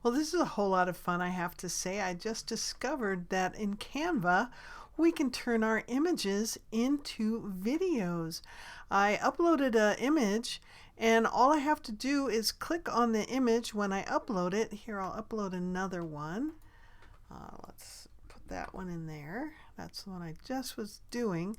Well, this is a whole lot of fun, I have to say. I just discovered that in Canva, we can turn our images into videos. I uploaded an image, and all I have to do is click on the image when I upload it. Here, I'll upload another one. Let's put that one in there. That's the one I just was doing.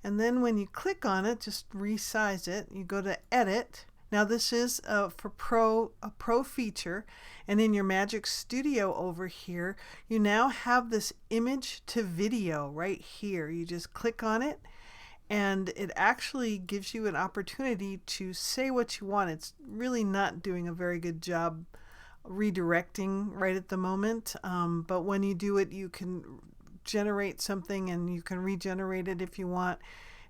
And then when you click on it, just resize it. You go to Edit. Now this is for a pro feature, and in your Magic Studio over here, you now have this image to video right here. You just click on it, and it actually gives you an opportunity to say what you want. It's really not doing a very good job redirecting right at the moment, but when you do it, you can generate something and you can regenerate it if you want.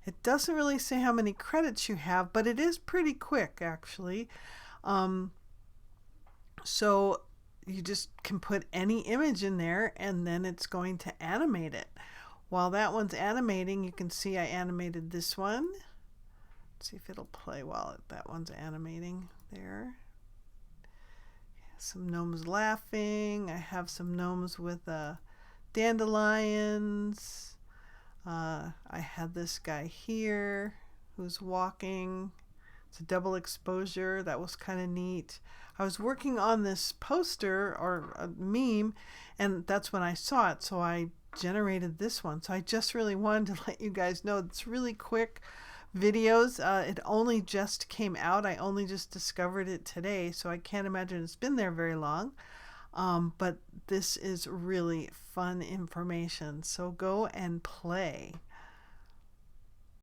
It doesn't really say how many credits you have, but it is pretty quick actually. So you just can put any image in there and then it's going to animate it. While that one's animating, you can see I animated this one. Let's see if it'll play while that one's animating there. Some gnomes laughing. I have some gnomes with dandelions. I had this guy here who's walking. It's a double exposure. That was kind of neat. I was working on this poster or a meme, and that's when I saw it, so I generated this one. So I just really wanted to let you guys know it's really quick videos. It only just came out. I only just discovered it today, so I can't imagine it's been there very long. But this is really fun information. So go and play.